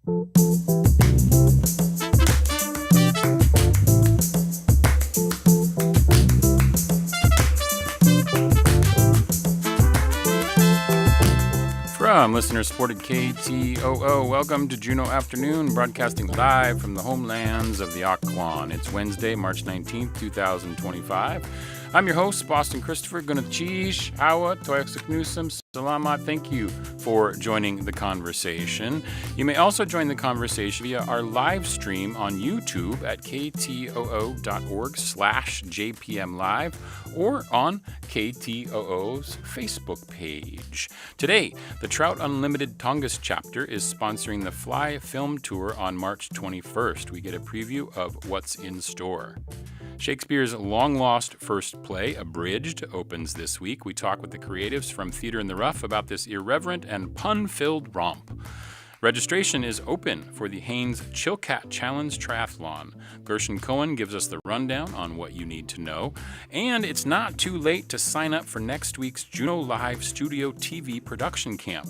From listener-supported KTOO, welcome to Juneau Afternoon, broadcasting live from the homelands of the Akwon. It's Wednesday, March 19th, 2025. I'm your host, Boston Christopher. Gunachish, Hawa, Toyaksaknusam, Salamat. Thank you for joining the conversation. You may also join the conversation via our live stream on YouTube at ktoo.org/JPMLive or on KTOO's Facebook page. Today, the Trout Unlimited Tongass chapter is sponsoring the Fly Film Tour on March 21st. We get a preview of what's in store. Shakespeare's long-lost first play, Abridged, opens this week. We talk with the creatives from Theater in the Rough about this irreverent and pun-filled romp. Registration is open for the Haynes Chilkat Challenge Triathlon. Gershon Cohen gives us the rundown on what you need to know. And it's not too late to sign up for next week's Juneau Live Studio TV production camp.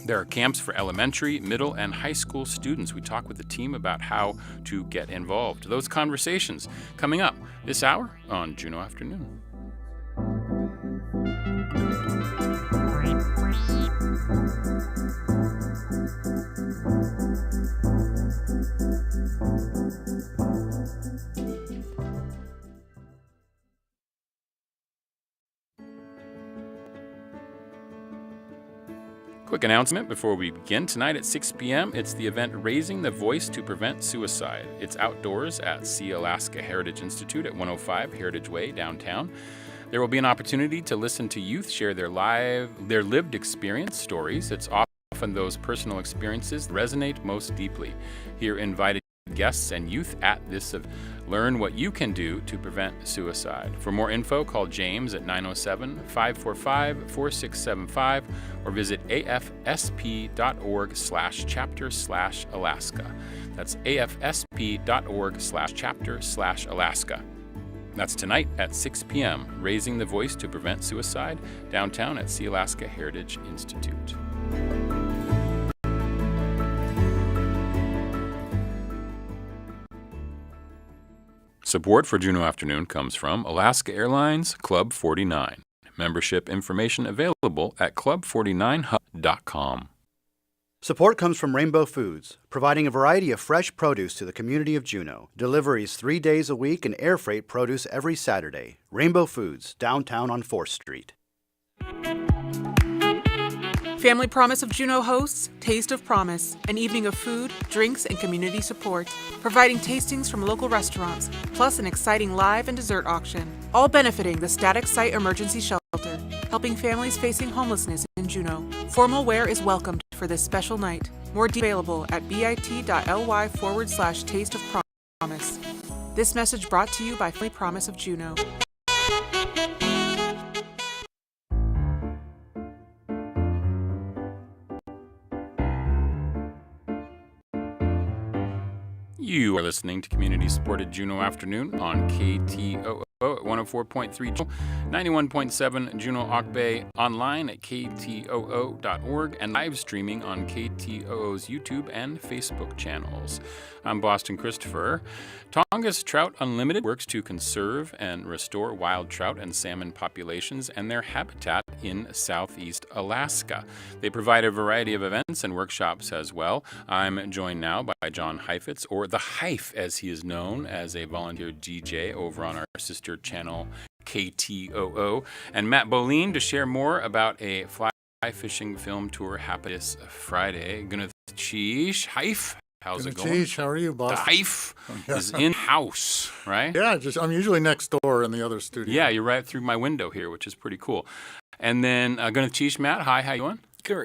There are camps for elementary, middle, and high school students. We talk with the team about how to get involved. Those conversations coming up this hour on Juneau Afternoon. Quick announcement before we begin. Tonight at 6 p.m., it's the event Raising the Voice to Prevent Suicide. It's outdoors at Sea Alaska Heritage Institute at 105 Heritage Way, downtown. There will be an opportunity to listen to youth share their lived experience stories. It's often those personal experiences that resonate most deeply. Hear invited guests and youth at this event. Learn what you can do to prevent suicide. For more info, call James at 907-545-4675 or visit afsp.org/chapter/Alaska. That's afsp.org/chapter/Alaska. That's tonight at 6 p.m., Raising the Voice to Prevent Suicide, downtown at Sea Alaska Heritage Institute. Support for Juneau Afternoon comes from Alaska Airlines Club 49. Membership information available at club49hub.com. Support comes from Rainbow Foods, providing a variety of fresh produce to the community of Juneau. Deliveries 3 days a week and air freight produce every Saturday. Rainbow Foods, downtown on 4th Street. Family Promise of Juneau hosts Taste of Promise, an evening of food, drinks, and community support, providing tastings from local restaurants, plus an exciting live and dessert auction, all benefiting the Static Site Emergency Shelter, helping families facing homelessness in Juneau. Formal wear is welcomed for this special night. More available at bit.ly/Taste of Promise. This message brought to you by Family Promise of Juneau. You are listening to community-supported Juneau Afternoon on KTOO at 104.3, 91.7 Juneau Auk Bay, online at ktoo.org, and live streaming on KTOO's YouTube and Facebook channels. I'm Boston Christopher. Tongass Trout Unlimited works to conserve and restore wild trout and salmon populations and their habitat in southeast Alaska. They provide a variety of events and workshops as well. I'm joined now by John Heifetz, or the Heif as he is known, as a volunteer DJ over on our sister channel KTOO, and Matt Boleen to share more about a fly fishing film tour happening this Friday. Gunachish, Heif. How's it going? Geez, how are you, boss? The Heif is in-house, right? Yeah, I'm usually next door in the other studio. Yeah, you're right through my window here, which is pretty cool. And then Gunachish, Matt, hi, how you doing?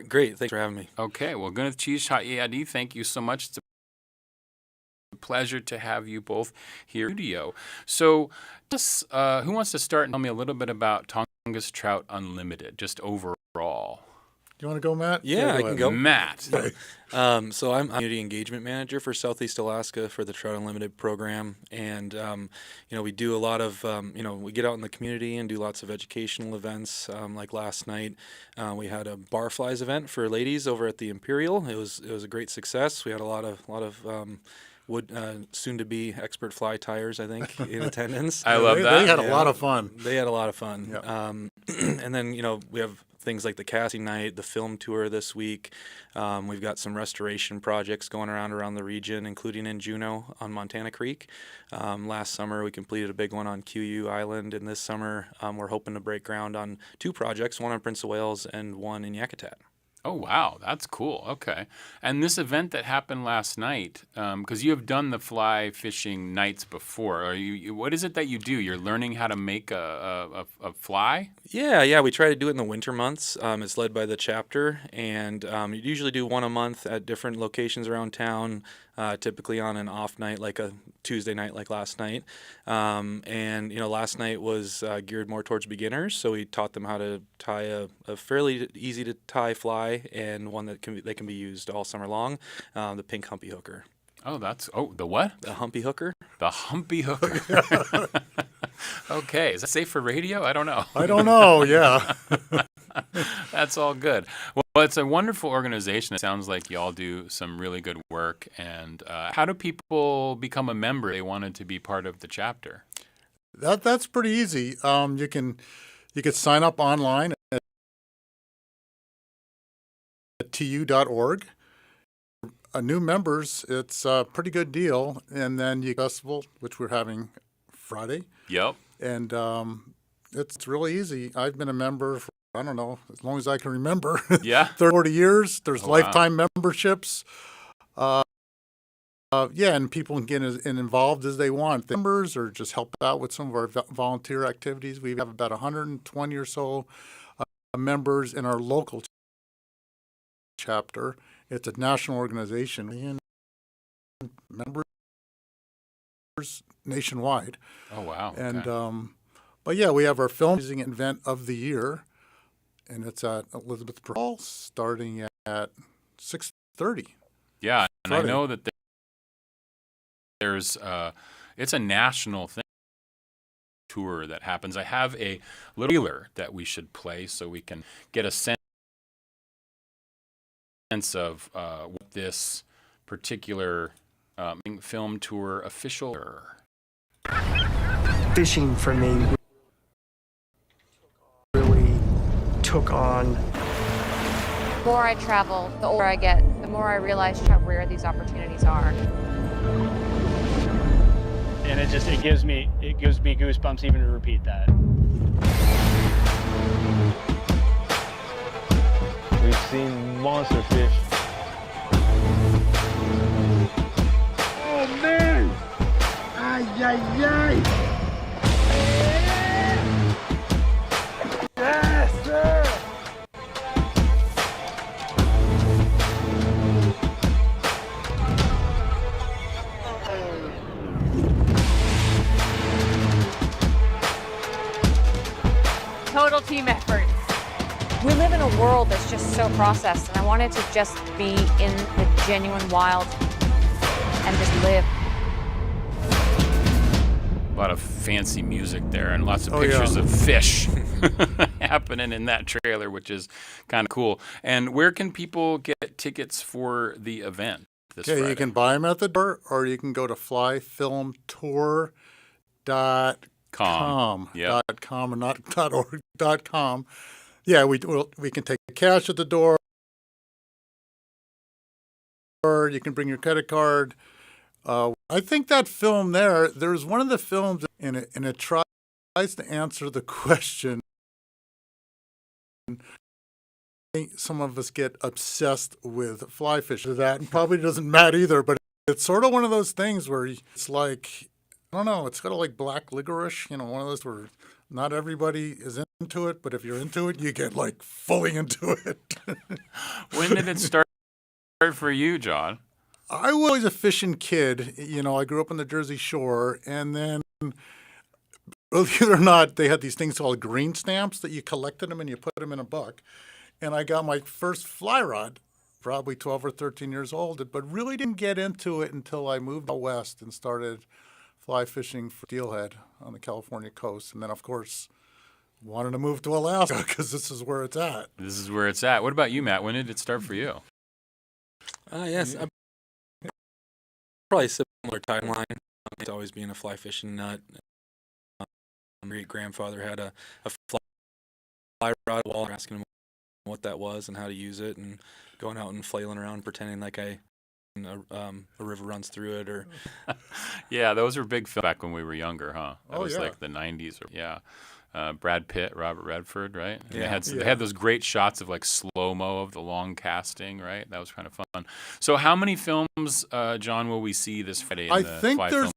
Great, thanks for having me. Okay, well, Gunachish, Ha'iyadi, thank you so much. It's a pleasure to have you both here in the studio. So, who wants to start and tell me a little bit about Tongass Trout Unlimited, just overall? you want to go, Matt? Yeah, I can go. Matt. So I'm community engagement manager for Southeast Alaska for the Trout Unlimited program, and we do a lot of we get out in the community and do lots of educational events. Like last night, we had a barflies event for ladies over at the Imperial. It was a great success. We had a lot of soon to be expert fly tires, I think, in attendance. I love that. They had a lot of fun. They had a lot of fun. Yep. And then we have things like the casting night, the film tour this week. We've got some restoration projects going around the region, including in Juneau on Montana Creek. Last summer, we completed a big one on QU Island, and this summer we're hoping to break ground on 2 projects, one on Prince of Wales and one in Yakutat. Oh, wow. That's cool. Okay. And this event that happened last night, because you have done the fly fishing nights before, what is it that you do? You're learning how to make a fly? Yeah. We try to do it in the winter months. It's led by the chapter, and you usually do one a month at different locations around town, typically on an off night, like a Tuesday night like last night. And last night was geared more towards beginners, so we taught them how to tie a fairly easy to tie fly and one that can be used all summer long, the pink humpy hooker. Oh, the what? The humpy hooker. The humpy hooker. Okay. Is that safe for radio? I don't know. I don't know, yeah. That's all good. Well, it's a wonderful organization. It sounds like you all do some really good work. And how do people become a member if they wanted to be part of the chapter? That's pretty easy. You can sign up online at tu.org. New members, it's a pretty good deal. And then you festival, which we're having Friday. Yep. And it's really easy. I've been a member for, I don't know, as long as I can remember. Yeah. 40 years. There's Wow. lifetime memberships. And people can get as involved as they want. Members or just help out with some of our volunteer activities. We have about 120 or so members in our local chapter. It's a national organization. And members nationwide. Oh, wow. Okay. And but yeah, we have our filming event of the year, and it's at Elizabeth Hall starting at 6:30. Yeah, and Friday. I know that there's it's a national thing tour that happens. I have a little trailer that we should play so we can get a sense of what this particular film tour official. Fishing for me really took on. The more I travel, the older I get, the more I realize how rare these opportunities are. And it gives me goosebumps even to repeat that. We've seen monster fish. Oh man! Ay, ay, ay! Yes, sir! Total team effort. We live in a world that's just so processed, and I wanted to just be in the genuine wild and just live. A lot of fancy music there and lots of pictures of fish happening in that trailer, which is kind of cool. And where can people get tickets for the event this Friday? You can buy them at the door, or you can go to flyfilmtour.com. Yep. .com and not .org, .com. Yeah, we can take cash at the door, or you can bring your credit card. I think that film there's one of the films in it, and it tries to answer the question. I think some of us get obsessed with fly fishing. That and probably doesn't Matt either, but it's sort of one of those things where it's like, I don't know, it's kind of like black licorice, one of those where not everybody is into it, but if you're into it, you get like fully into it. When did it start for you, John? I was always a fishing kid. I grew up on the Jersey Shore, and then, believe it or not, they had these things called green stamps that you collected them and you put them in a buck. and I got my first fly rod, probably 12 or 13 years old, but really didn't get into it until I moved out west and started fly fishing for steelhead on the California coast. And then, of course, wanted to move to Alaska because this is where it's at. This is where it's at. What about you, Matt? When did it start for you? Yes, probably a similar timeline. It's always being a fly fishing nut. My great grandfather had a fly rod while asking him what that was and how to use it, and going out and flailing around pretending like a river runs through it. Or Yeah, those were big films back when we were younger, huh? That was yeah. like the 90s. Brad Pitt, Robert Redford, right? And Yeah. They had those great shots of like slow-mo of the long casting, right? That was kind of fun. So how many films, John, will we see this Friday in I the think Fly there's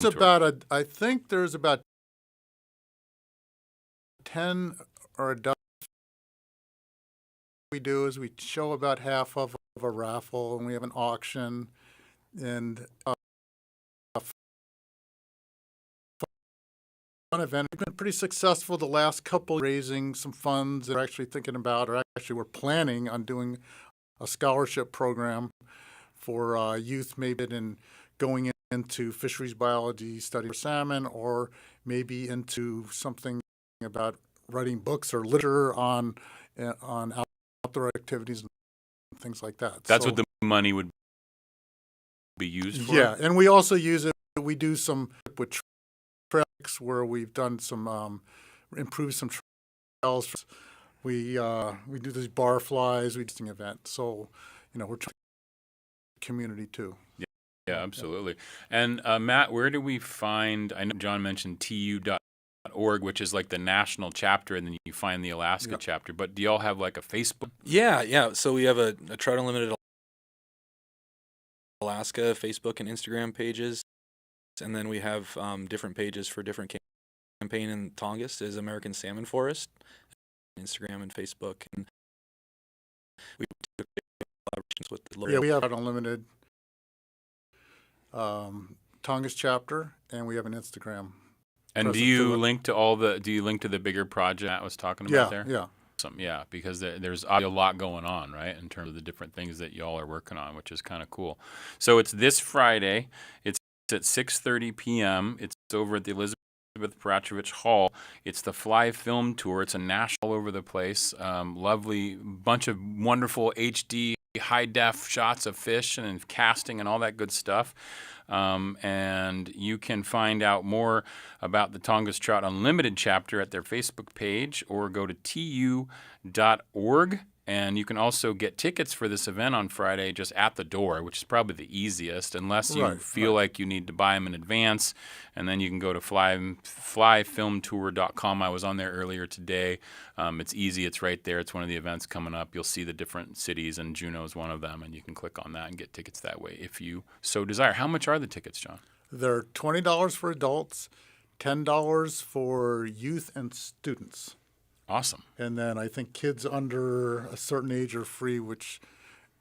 Film Tour? I think there's about 10 or a dozen. What we do is we show about half of a raffle, and we have an auction, and fun event. We've been pretty successful the last couple, raising some funds. They're actually thinking about, or actually we're planning on doing a scholarship program for youth, maybe in going into fisheries biology, study for salmon, or maybe into something about writing books or literature on outdoor activities and things like that. That's what the money would be used for? Yeah, and we also use it. We do some with treks where we've done some improved some trails. We do these bar flies. We do an event. So, we're trying community too. Yeah, absolutely. And Matt, where do we find? I know John mentioned tu.org, which is like the national chapter, and then you find the Alaska chapter. But do y'all have like a Facebook? Yeah. So we have a Trout Unlimited Alaska Facebook and Instagram pages, and then we have different pages for different campaign. In Tongass is American Salmon Forest, Instagram and Facebook, and we do collaborations with the local. Yeah, we have an Unlimited Tongass chapter, and we have an Instagram. And do you link to the bigger project I was talking about there? Yeah. Yeah, because there's a lot going on, right, in terms of the different things that y'all are working on, which is kind of cool. So it's this Friday. It's at 6:30 p.m. It's over at the Elizabeth Paratrovich Hall. It's the Fly Film Tour. It's a national all over the place. Lovely bunch of wonderful HD high-def shots of fish and casting and all that good stuff. And you can find out more about the Tongass Trout Unlimited chapter at their Facebook page, or go to tu.org. And you can also get tickets for this event on Friday just at the door, which is probably the easiest, unless you feel like you need to buy them in advance. And then you can go to flyfilmtour.com. I was on there earlier today. It's easy. It's right there. It's one of the events coming up. You'll see the different cities, and Juneau is one of them. And you can click on that and get tickets that way if you so desire. How much are the tickets, John? They're $20 for adults, $10 for youth and students. Awesome. And then I think kids under a certain age are free, which,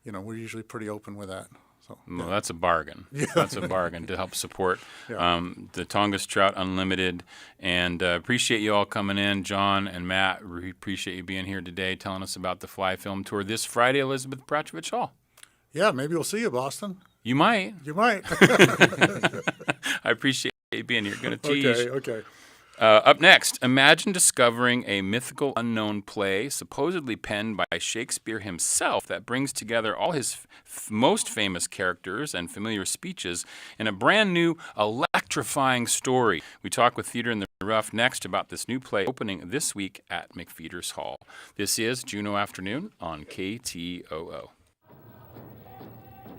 we're usually pretty open with that. So Well, that's a bargain. Yeah. That's a bargain to help support the Tongass Trout Unlimited. And appreciate you all coming in. John and Matt, we appreciate you being here today, telling us about the Fly Film Tour this Friday, Elizabeth Paratrovich Hall. Yeah, maybe we'll see you, Boston. You might. You might. I appreciate you being here. Going to tease. Okay. Up next, imagine discovering a mythical unknown play supposedly penned by Shakespeare himself that brings together all his most famous characters and familiar speeches in a brand new, electrifying story. We talk with Theater in the Rough next about this new play opening this week at McFeeters Hall. This is Juneau Afternoon on KTOO.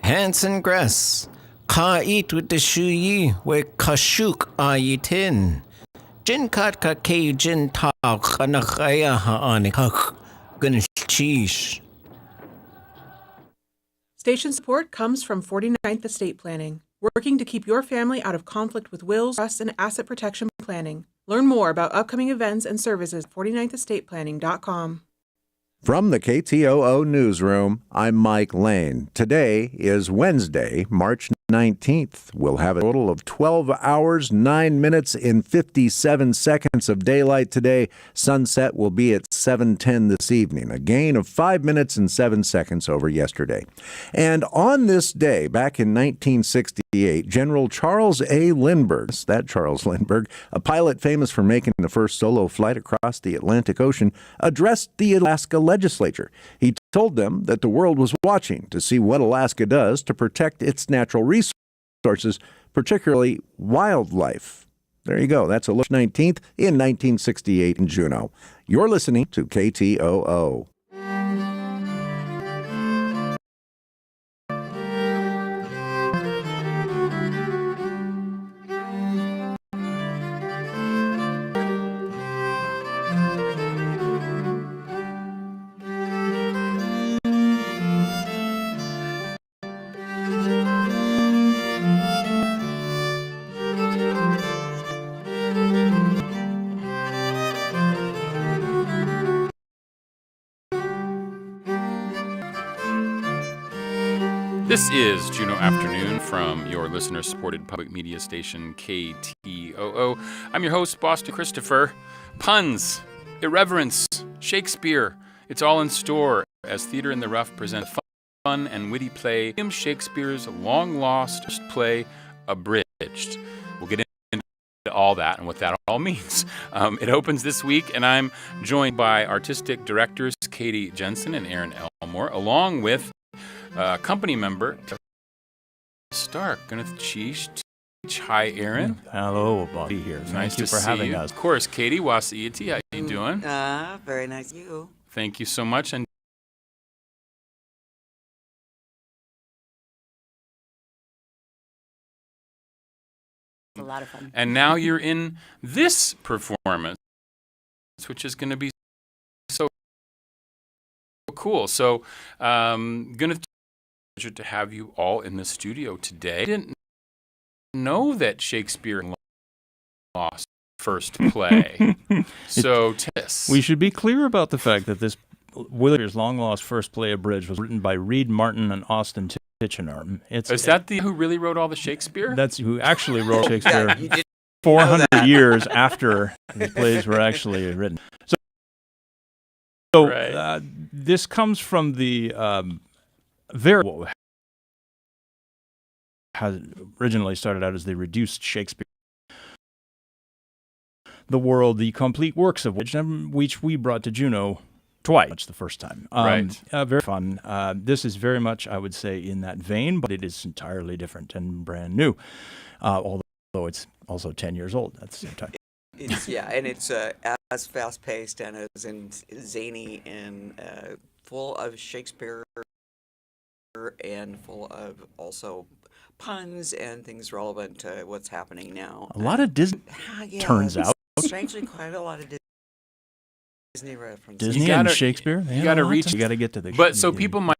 Hanson Grass, Ka eat with the shuyi, where Kashuk ayitin. Chilkat ka kay jin tao kanakaya haanikak gunchish. Station support comes from 49th Estate Planning, working to keep your family out of conflict with wills, trusts, and asset protection planning. Learn more about upcoming events and services at 49thestatePlanning.com. From the KTOO Newsroom, I'm Mike Lane. Today is Wednesday, March 19th. We'll have a total of 12 hours, 9 minutes, and 57 seconds of daylight today. Sunset will be at 7:10 this evening, a gain of 5 minutes and 7 seconds over yesterday. And on this day, back in 1968, General Charles A. Lindbergh, that Charles Lindbergh, a pilot famous for making the first solo flight across the Atlantic Ocean, addressed the Alaska legislature. He told them that the world was watching to see what Alaska does to protect its natural resources, particularly wildlife. There you go. That's August 19th in 1968 in Juneau. You're listening to KTOO. This is Juneau Afternoon from your listener-supported public media station, KTOO. I'm your host, Boston Christopher. Puns, irreverence, Shakespeare, it's all in store as Theater in the Rough presents fun and witty play, William Shakespeare's long-lost play, Abridged. We'll get into all that and what that all means. It opens this week, and I'm joined by artistic directors Katie Jensen and Aaron Elmore, along with company member Stark. Hi, Aaron. Hello, Bobby here. Nice Thank you to for see having you. us. Of course, Katie Wasiiti. How you doing? Very nice. You. Thank you so much. And a lot of fun. And now you're in this performance, which is going to be so cool. So, going to pleasure to have you all in the studio today. I didn't know that Shakespeare lost first play. So, we should be clear about the fact that this William's long-lost first play, Abridged, was written by Reed Martin and Austin Tichenor. Is that who really wrote all the Shakespeare? That's who actually wrote Shakespeare 400 years after the plays were actually written. So right. This comes from the very has originally started out as the reduced Shakespeare, the world, the complete works of which we brought to Juneau twice the first time. Right. Very fun. This is very much, I would say, in that vein, but it is entirely different and brand new, although it's also 10 years old at the same time. It's as fast-paced and as zany and full of Shakespeare and full of also puns and things relevant to what's happening now. A lot of Disney, turns out. Strangely, quite a lot of Disney references. Disney and Shakespeare? You got to reach. You got to get to the... But so people might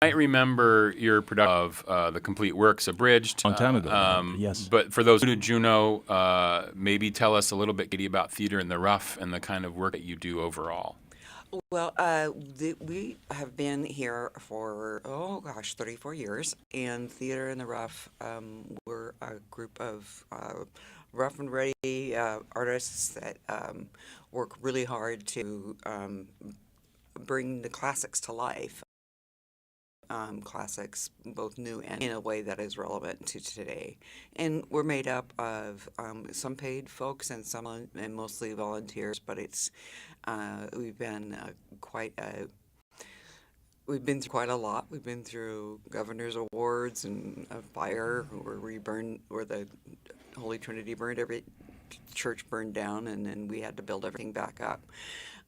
remember your production of The Complete Works Abridged. A long time ago, yes. But for those new to Juneau, maybe tell us a little bit, Katie, about Theater in the Rough and the kind of work that you do overall. Well, we have been here for, 34 years, and Theater in the Rough, we're a group of rough and ready artists that work really hard to bring the classics to life. Classics, both new and in a way that is relevant to today. And we're made up of some paid folks and some and mostly volunteers, but it's we've been we've been through quite a lot. We've been through Governor's Awards and a fire where the Holy Trinity burned, every church burned down, and then we had to build everything back up.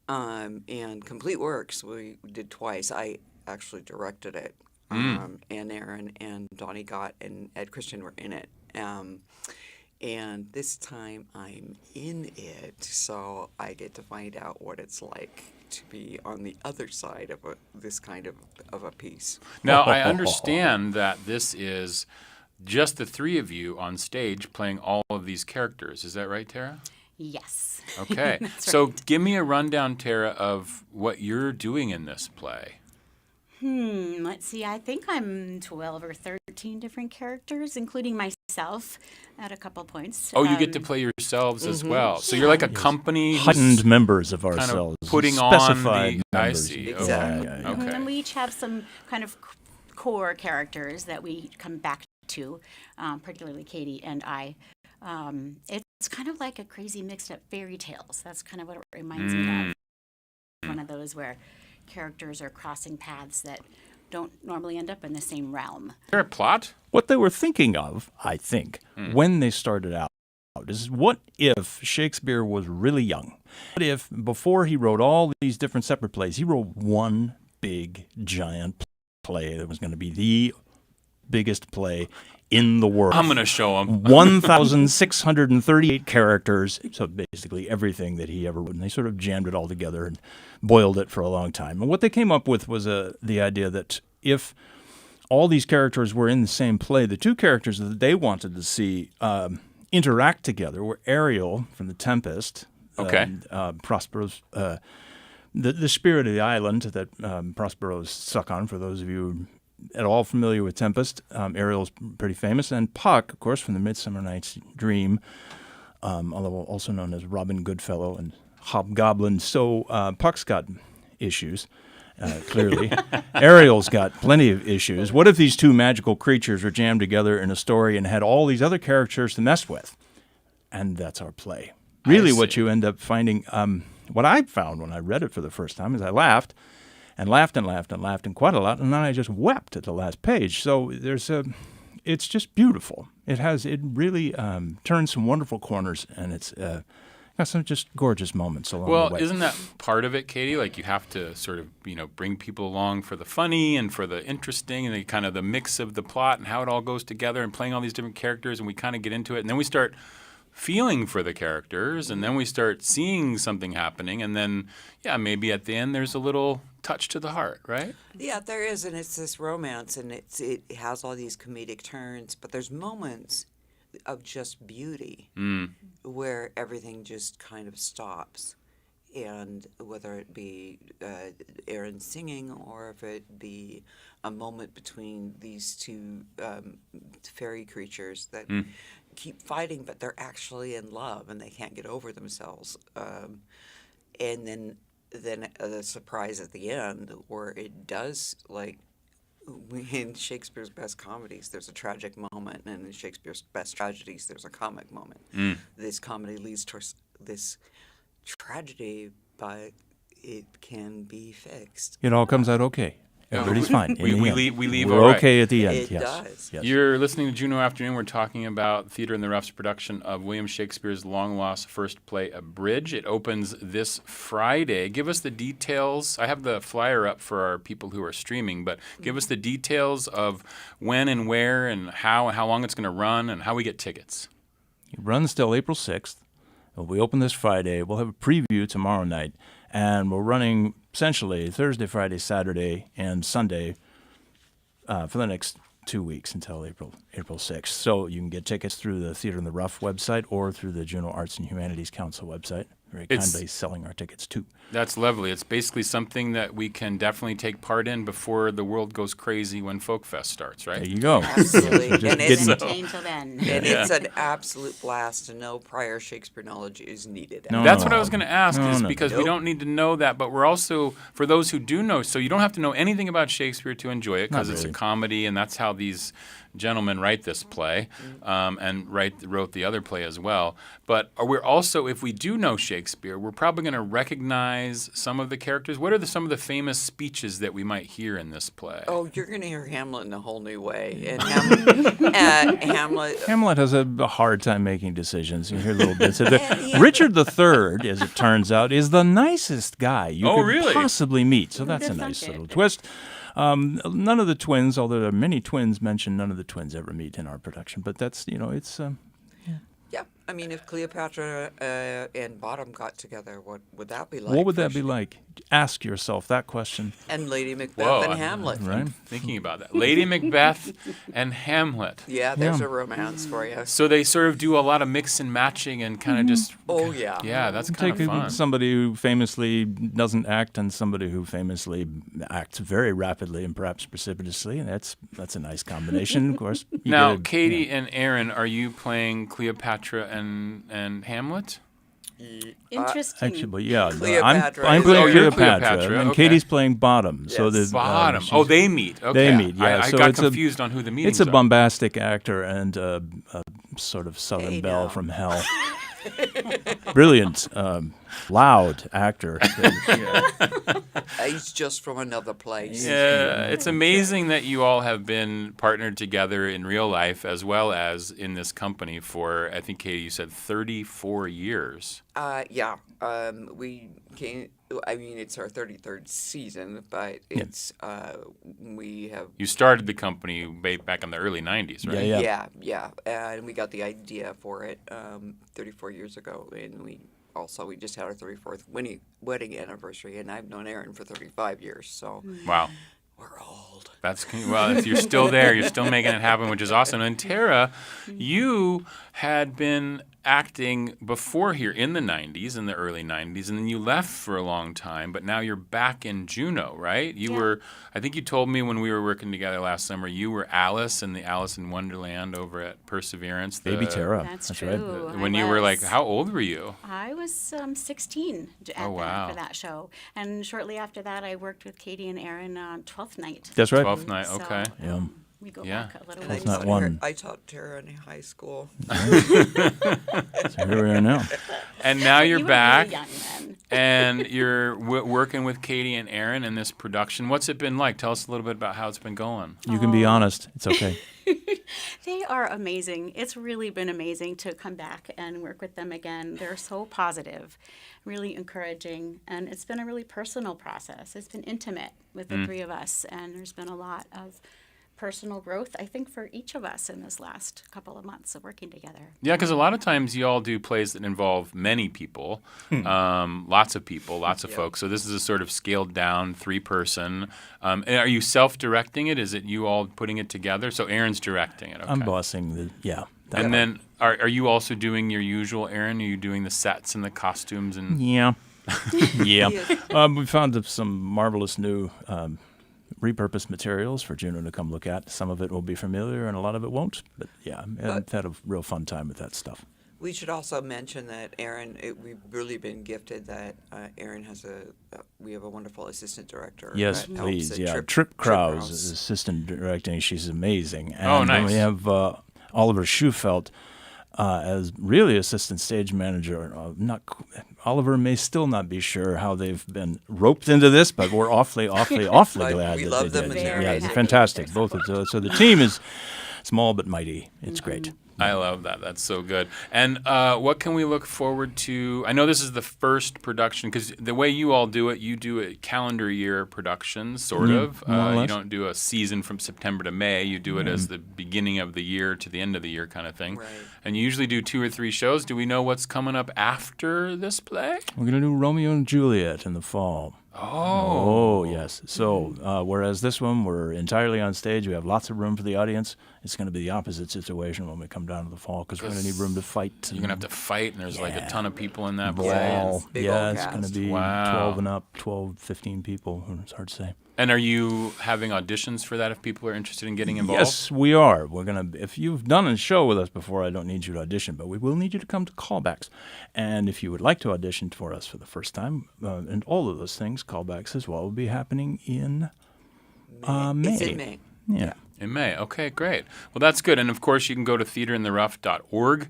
And Complete Works we did twice. I actually directed it, and Aaron and Donnie Gott and Ed Christian were in it. And this time I'm in it, so I get to find out what it's like to be on the other side of this kind of a piece. Now, I understand that this is just the three of you on stage playing all of these characters. Is that right, Tara? Yes. Okay. So give me a rundown, Tara, of what you're doing in this play. Let's see. I think I'm 12 or 13 14 different characters, including myself at a couple points. Oh, you get to play yourselves as well. So you're like a company heightened members of kind ourselves, putting specified on the. I members. see. Exactly. Okay. Mhm, Okay. And we each have some kind of core characters that we come back to, particularly Katie and I. It's kind of like a crazy mixed up fairy tales. That's kind of what it reminds me of. One of those where characters are crossing paths that don't normally end up in the same realm. Is there a plot? What they were thinking of, I think, when they started out, is what if Shakespeare was really young? What if, before he wrote all these different separate plays, he wrote one big, giant play that was going to be the biggest play in the world? I'm going to show him. 1,638 characters, so basically everything that he ever wrote. And they sort of jammed it all together and boiled it for a long time. And what they came up with was the idea that if all these characters were in the same play, the two characters that they wanted to see interact together were Ariel from The Tempest, Prospero's, the spirit of the island that Prospero's suck on, for those of you at all familiar with Tempest. Ariel's pretty famous. And Puck, of course, from The Midsummer Night's Dream, although also known as Robin Goodfellow and Hobgoblin. So Puck's got issues, clearly. Ariel's got plenty of issues. What if these two magical creatures were jammed together in a story and had all these other characters to mess with? And that's our play. Really what you end up finding, what I found when I read it for the first time is I laughed and laughed and laughed and laughed and quite a lot, and then I just wept at the last page. So it's just beautiful. It really turns some wonderful corners, and it's got some just gorgeous moments along the way. Well, isn't that part of it, Katie? Like, you have to sort of, bring people along for the funny and for the interesting and the kind of the mix of the plot and how it all goes together and playing all these different characters, and we kind of get into it, and then we start feeling for the characters, and then we start seeing something happening, and then, maybe at the end there's a little touch to the heart, right? Yeah, there is, and it's this romance, and it has all these comedic turns, but there's moments of just beauty where everything just kind of stops. And whether it be Aaron singing or if it be a moment between these two fairy creatures that keep fighting, but they're actually in love and they can't get over themselves. And then the surprise at the end where it does, like, in Shakespeare's best comedies, there's a tragic moment, and in Shakespeare's best tragedies, there's a comic moment. This comedy leads towards this tragedy, but it can be fixed. It all comes out okay. Everybody's fine. We leave We're all right. okay at the end. It yes. does. Yes. You're listening to Juneau Afternoon. We're talking about Theatre in the Rough's production of William Shakespeare's long-lost first play, Abridged. It opens this Friday. Give us the details. I have the flyer up for our people who are streaming, but give us the details of when and where and how long it's going to run and how we get tickets. It runs till April 6th. We open this Friday. We'll have a preview tomorrow night. And we're running essentially Thursday, Friday, Saturday, and Sunday for the next 2 weeks until April 6th. So you can get tickets through the Theatre in the Rough website or through the Juneau Arts and Humanities Council website. Very kindly selling our tickets too. That's lovely. It's basically something that we can definitely take part in before the world goes crazy when Folk Fest starts, right? There you go. Absolutely. And it's an absolute blast, and no prior Shakespeare knowledge is needed. That's what I was going to ask, because we don't need to know that, but we're also, for those who do know, so you don't have to know anything about Shakespeare to enjoy it, because it's a comedy, and that's how these gentlemen write this play, and wrote the other play as well. But we're also, if we do know Shakespeare, we're probably going to recognize some of the characters. What are some of the famous speeches that we might hear in this play? Oh, you're going to hear Hamlet in a whole new way. And Hamlet has a hard time making decisions. You hear little bits of it. Richard III, as it turns out, is the nicest guy you could possibly meet. So that's a nice little twist. None of the twins, although there are many twins mentioned, none of the twins ever meet in our production. But that's, it's... Yeah, I mean, if Cleopatra and Bottom got together, what would that be like? What would that be like? ask yourself that question. And Lady Macbeth Whoa, and Hamlet. Right. Thinking about that. Lady Macbeth and Hamlet. Yeah, there's a romance for you. So they sort of do a lot of mix and matching and kind of just. Oh, yeah. Yeah, that's kind Take of fun. somebody who famously doesn't act and somebody who famously acts very rapidly and perhaps precipitously. And that's a nice combination, of course. You Now, get a- Katie and Aaron, are you playing Cleopatra and Hamlet? Interesting. Actually, yeah. Cleopatra I'm is playing Oh, you're Cleopatra, Cleopatra, and okay. Katie's playing Bottom. So Yes. Bottom. she's- Oh, they meet. Okay. They meet, yeah. I So got it's confused on who the meetings It's a are. bombastic actor and a sort of Southern Hey, belle now. from hell. Brilliant, loud actor. He's just from another place. Yeah, it's amazing that you all have been partnered together in real life as well as in this company for, I think, Katie, you said 34 years. Yeah. We came. I mean, it's our 33rd season, but it's we have. You started the company back in the early 90s, right? Yeah. Yeah. And we got the idea for it 34 years ago, and we just had our 34th wedding anniversary, and I've known Aaron for 35 years, so Wow. we're old. Well, if you're still there, you're still making it happen, which is awesome. And Tara, you had been acting before here in the 90s, in the early 90s, and then you left for a long time, but now you're back in Juneau, right? You were, I think you told me when we were working together last summer, you were Alice in the Alice in Wonderland over at Perseverance. Baby Tara. That's right. true. When you were like, how old were you? I was 16 for that show. And shortly after that, I worked with Katie and Aaron on Twelfth Night. That's right. 12th night, okay. Yeah. We go Yeah. back a little Twelfth ways. Night one. I taught Tara in high school. So here we are now. And now you're You were back. really young then. And you're working with Katie and Aaron in this production. What's it been like? Tell us a little bit about how it's been going. You can be honest. It's okay. They are amazing. It's really been amazing to come back and work with them again. They're so positive, really encouraging, and it's been a really personal process. It's been intimate with the three of us, and there's been a lot of personal growth, I think, for each of us in this last couple of months of working together. Yeah, because a lot of times you all do plays that involve many people, lots of people, lots of folks. So this is a sort of scaled down 3-person. And are you self-directing it? Is it you all putting it together? So Aaron's directing it. Okay. I'm bossing the, yeah. And then are you also doing your usual, Aaron? Are you doing the sets and the costumes? And Yeah. Yeah. We found some marvelous new repurposed materials for Juneau to come look at. Some of it will be familiar and a lot of it won't. But yeah, I've had a real fun time with that stuff. We should also mention that Aaron, we've really been gifted that Aaron has we have a wonderful assistant director. Yes, that helps please. at Yeah, Trip Trip Krause Krause. is assistant directing. She's amazing. And Oh, then nice. we have Oliver Schufelt as really assistant stage manager. Oliver may still not be sure how they've been roped into this, but we're awfully But glad we that love they them did. and they're Yeah, amazing. they're fantastic. Both of those. So the team is small but mighty. It's great. I love that. That's so good. And what can we look forward to? I know this is the first production because the way you all do it, you do a calendar year production, sort of. more or You less. don't do a season from September to May. You do it as the beginning of the year to the end of the year kind of thing. Right. And you usually do 2 or 3 shows. Do we know what's coming up after this play? We're going to do Romeo and Juliet in the fall. Oh, yes. So, whereas this one, we're entirely on stage. We have lots of room for the audience. It's going to be the opposite situation when we come down to the fall because we're going to need room to fight. You're going to have to fight, and there's like a ton of people in that play. Brawl. Big Yeah, old it's going to cast. be Wow. 12 and up, 12, 15 people. It's hard to say. And are you having auditions for that if people are interested in getting involved? Yes, we are. We're going to, if you've done a show with us before, I don't need you to audition, but we will need you to come to callbacks. And if you would like to audition for us for the first time, and all of those things, callbacks as well, will be happening in May. It's in May. Yeah. In May. Okay, great. Well, that's good. And of course, you can go to theaterintherough.org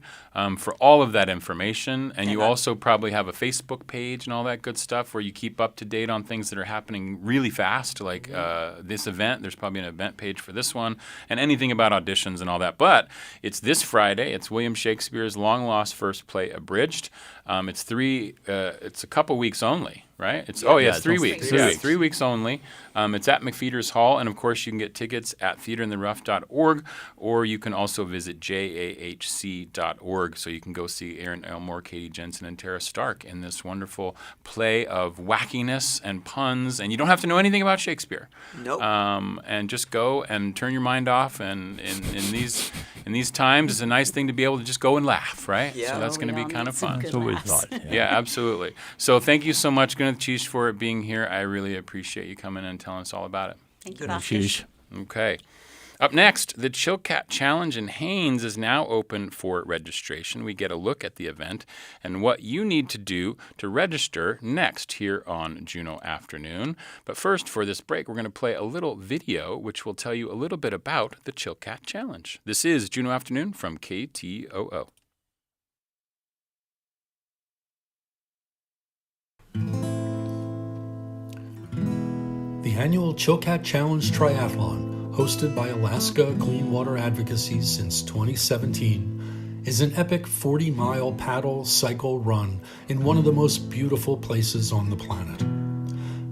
for all of that information. And you also probably have a Facebook page and all that good stuff where you keep up to date on things that are happening really fast, like this event. There's probably an event page for this one and anything about auditions and all that. But it's this Friday. It's William Shakespeare's long-lost first play, Abridged. It's a couple weeks only. right? It's Yeah, it's it's 3 only weeks. 3 Yeah, weeks. 3 weeks only. It's at McFeeters Hall, and of course you can get tickets at theaterintherough.org, or you can also visit jahc.org, so you can go see Aaron Elmore, Katie Jensen, and Tara Stark in this wonderful play of wackiness and puns, and you don't have to know anything about Shakespeare. Nope. And just go and turn your mind off, and in these times, it's a nice thing to be able to just go and laugh, right? Yeah. So that's going to be kind of fun. That's what we thought. Yeah, absolutely. So thank you so much, Gwyneth Cheesh, for being here. I really appreciate you coming and telling us all about it. Thank you, Sheesh. Okay. Up next, the Chilkat Challenge in Haines is now open for registration. We get a look at the event and what you need to do to register next here on Juneau Afternoon. But first, for this break, we're going to play a little video which will tell you a little bit about the Chilkat Challenge. This is Juneau Afternoon from KTOO. The annual Chilkat Challenge Triathlon, hosted by Alaska Clean Water Advocacy since 2017, is an epic 40-mile paddle, cycle, run in one of the most beautiful places on the planet.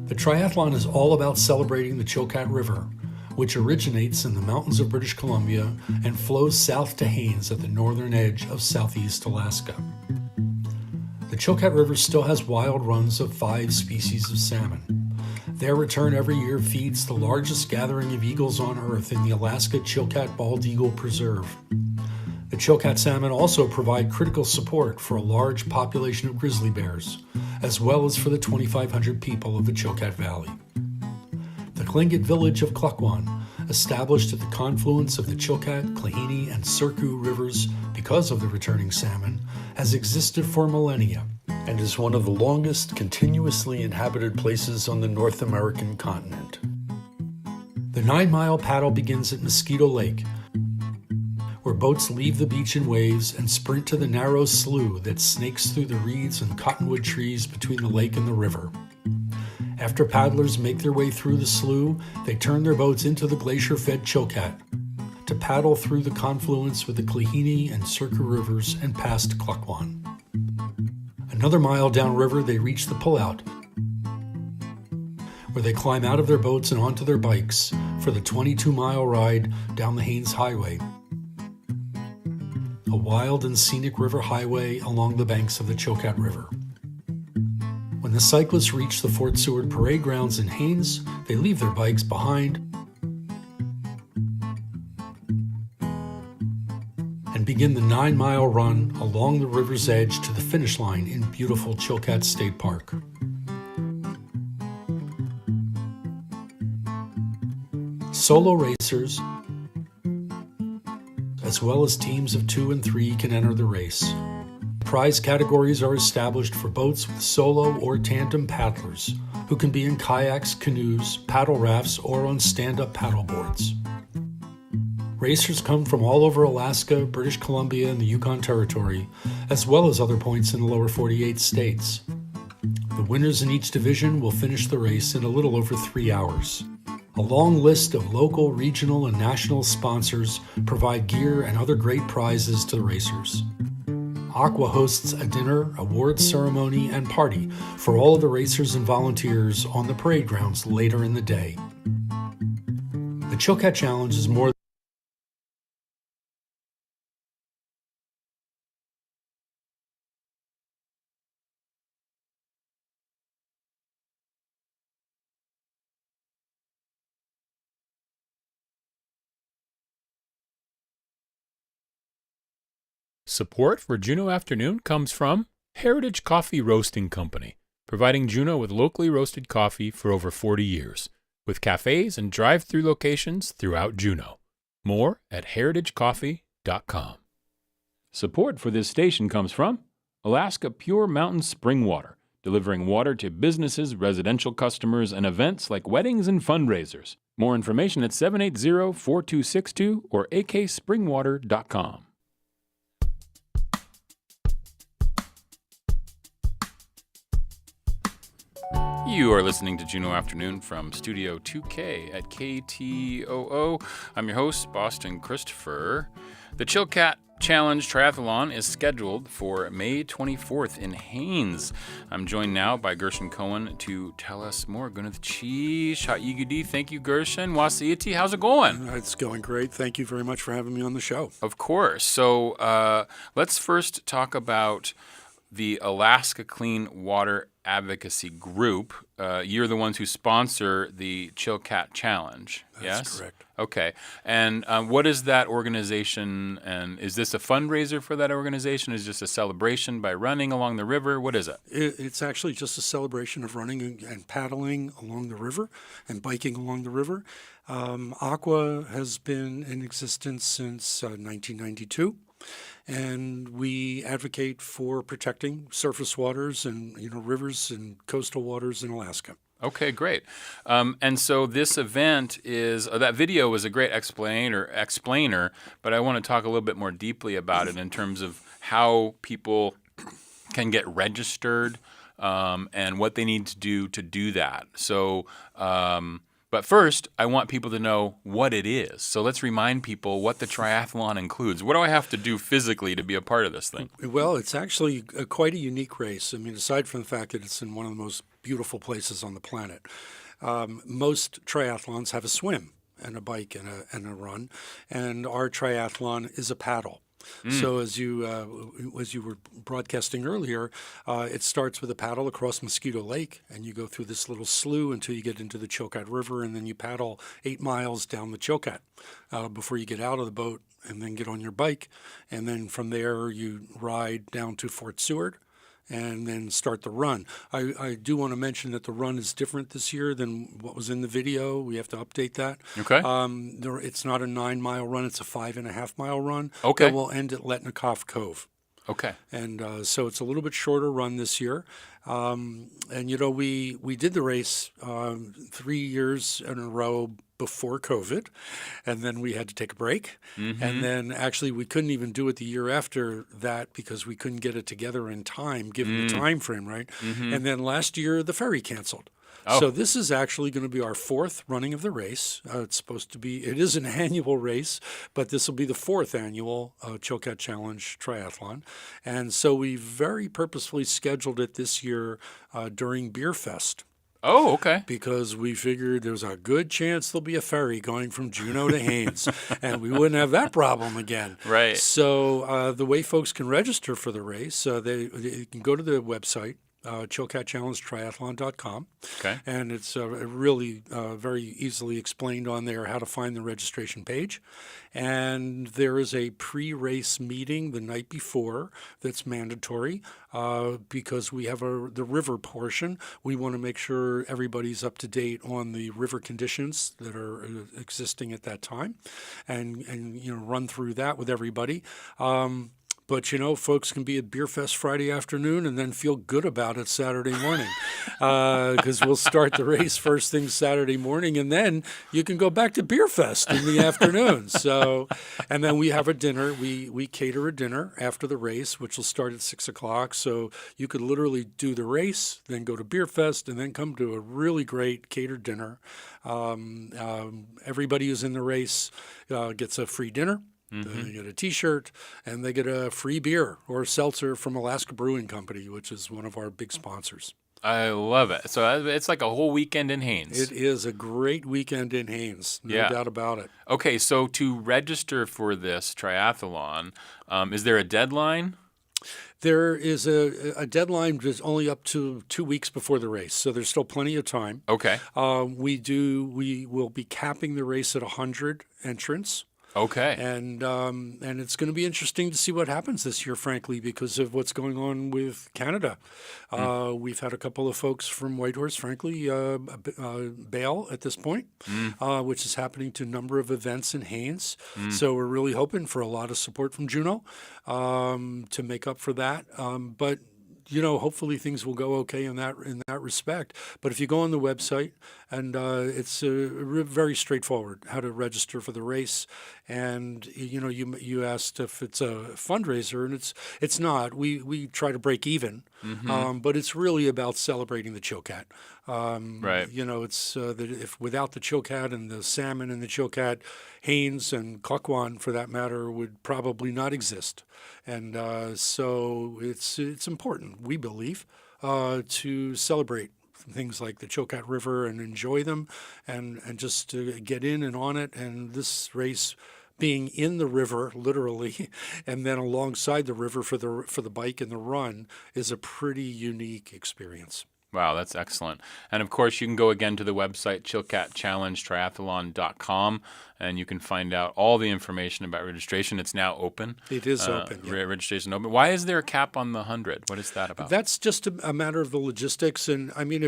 The triathlon is all about celebrating the Chilkat River, which originates in the mountains of British Columbia and flows south to Haines at the northern edge of southeast Alaska. The Chilkat River still has wild runs of 5 species of salmon. Their return every year feeds the largest gathering of eagles on Earth in the Alaska Chilkat Bald Eagle Preserve. The Chilkat salmon also provide critical support for a large population of grizzly bears, as well as for the 2,500 people of the Chilkat Valley. The Tlingit village of Klukwan, established at the confluence of the Chilkat, Klehini, and Surku rivers because of the returning salmon, has existed for millennia and is one of the longest continuously inhabited places on the North American continent. The 9-mile paddle begins at Mosquito Lake, where boats leave the beach in waves and sprint to the narrow slough that snakes through the reeds and cottonwood trees between the lake and the river. After paddlers make their way through the slough, they turn their boats into the glacier-fed Chilkat to paddle through the confluence with the Klehini and Surku rivers and past Klukwan. Another mile downriver, they reach the pullout, where they climb out of their boats and onto their bikes for the 22-mile ride down the Haines Highway, a wild and scenic river highway along the banks of the Chilkat River. When the cyclists reach the Fort Seward Parade Grounds in Haines, they leave their bikes behind and begin the 9-mile run along the river's edge to the finish line in beautiful Chilkat State Park. Solo racers, as well as teams of 2 and 3, can enter the race. Prize categories are established for boats with solo or tandem paddlers, who can be in kayaks, canoes, paddle rafts, or on stand-up paddle boards. Racers come from all over Alaska, British Columbia, and the Yukon Territory, as well as other points in the lower 48 states. The winners in each division will finish the race in a little over 3 hours. A long list of local, regional, and national sponsors provide gear and other great prizes to the racers. Aqua hosts a dinner, awards ceremony, and party for all of the racers and volunteers on the parade grounds later in the day. The Chilkat Challenge is more Support for Juneau Afternoon comes from Heritage Coffee Roasting Company, providing Juneau with locally roasted coffee for over 40 years, with cafes and drive-through locations throughout Juneau. More at heritagecoffee.com. Support for this station comes from Alaska Pure Mountain Spring Water, delivering water to businesses, residential customers, and events like weddings and fundraisers. More information at 780-4262 or akspringwater.com. You are listening to Juneau Afternoon from Studio 2K at KTOO. I'm your host, Boston Christopher. The Chilkat Challenge Triathlon is scheduled for May 24th in Haines. I'm joined now by Gershon Cohen to tell us more. Gunath Chi, Sha'igudi. Thank you, Gershon. Wasiiti, how's it going? It's going great. Thank you very much for having me on the show. Of course. So let's first talk about the Alaska Clean Water Advocacy Group. You're the ones who sponsor the Chilkat Challenge. That's correct. Okay. And what is that organization? And is this a fundraiser for that organization? Is it just a celebration by running along the river? What is it? It's actually just a celebration of running and paddling along the river and biking along the river. Aqua has been in existence since 1992. And we advocate for protecting surface waters and rivers and coastal waters in Alaska. Okay, great. And so this event is that video was a great explainer, but I want to talk a little bit more deeply about it in terms of how people can get registered and what they need to do that. So. But first, I want people to know what it is. So let's remind people what the triathlon includes. What do I have to do physically to be a part of this thing? Well, it's actually quite a unique race. I mean, aside from the fact that it's in one of the most beautiful places on the planet, most triathlons have a swim and a bike and a run, and our triathlon is a paddle. So as you were broadcasting earlier, it starts with a paddle across Mosquito Lake, and you go through this little slough until you get into the Chilkat River, and then you paddle 8 miles down the Chilkat before you get out of the boat and then get on your bike. And then from there, you ride down to Fort Seward and then start the run. I do want to mention that the run is different this year than what was in the video. We have to update that. Okay. It's not a 9-mile run. It's a 5.5-mile run. Okay. That will end at Letnikoff Cove. Okay. And so it's a little bit shorter run this year. And, we did the race 3 years in a row before COVID, and then we had to take a break. Mm-hmm. And then actually we couldn't even do it the year after that because we couldn't get it together in time, given the time frame, right? Mm-hmm. And then last year the ferry canceled. Oh. So this is actually going to be our 4th running of the race. It is an annual race, but this will be the 4th annual Chilkat Challenge Triathlon. And so we very purposefully scheduled it this year during Beer Fest. Oh, okay. Because we figured there's a good chance there'll be a ferry going from Juneau to Haines, and we wouldn't have that problem again. Right. So the way folks can register for the race, they can go to the website, chilkatchallengetriathlon.com. Okay. And it's really very easily explained on there how to find the registration page. And there is a pre-race meeting the night before that's mandatory because we have the river portion. We want to make sure everybody's up to date on the river conditions that are existing at that time and run through that with everybody. But, folks can be at Beer Fest Friday afternoon and then feel good about it Saturday morning because we'll start the race first thing Saturday morning, and then you can go back to Beer Fest in the afternoon. So, and then we have a dinner. We cater a dinner after the race, which will start at 6 o'clock. So you could literally do the race, then go to Beer Fest, and then come to a really great catered dinner. Everybody who's in the race gets a free dinner. Mm-hmm. They get a T-shirt, and they get a free beer or seltzer from Alaska Brewing Company, which is one of our big sponsors. I love it. So it's like a whole weekend in Haines. It is a great weekend in Haines, no doubt about it. Okay, so to register for this triathlon, is there a deadline? There is a deadline that's only up to 2 weeks before the race, so there's still plenty of time. Okay. We will be capping the race at 100 entrants. Okay. And it's going to be interesting to see what happens this year, frankly, because of what's going on with Canada. We've had a couple of folks from Whitehorse, frankly, bail at this point, which is happening to a number of events in Haines. So we're really hoping for a lot of support from Juneau to make up for that. But hopefully things will go okay in that respect. But if you go on the website, and it's very straightforward how to register for the race. And you asked if it's a fundraiser, and it's not. We try to break even but it's really about celebrating the Chilkat. Right. You know, it's if without the Chilkat and the salmon and the Chilkat, Haines and Klukwan, for that matter, would probably not exist. And so it's important, we believe, to celebrate things like the Chilkat River and enjoy them, and just to get in and on it. And this race, being in the river literally, and then alongside the river for the bike and the run, is a pretty unique experience. Wow, that's excellent. And of course, you can go again to the website, chilkatchallengetriathlon.com, and you can find out all the information about registration. It's now open. It is open. Yeah. Registration open. Why is there a cap on the 100? What is that about? That's just a matter of the logistics. And I mean,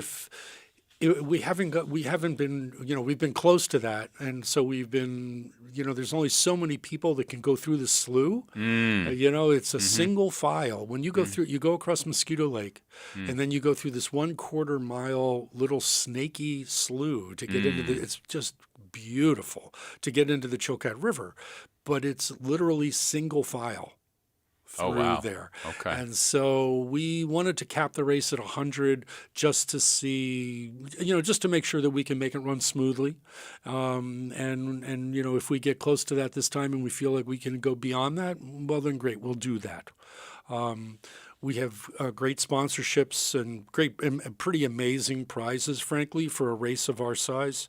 we haven't been, we've been close to that. And so we've been, there's only so many people that can go through the slough. It's a single file. When you go through, you go across Mosquito Lake, and then you go through this 1/4 mile little snaky slough to get into it's just beautiful to get into the Chilkat River, but it's literally single file through there. Okay. And so we wanted to cap the race at 100 just to see, just to make sure that we can make it run smoothly. And if we get close to that this time and we feel like we can go beyond that, well, then great, we'll do that. We have great sponsorships and great and pretty amazing prizes, frankly, for a race of our size.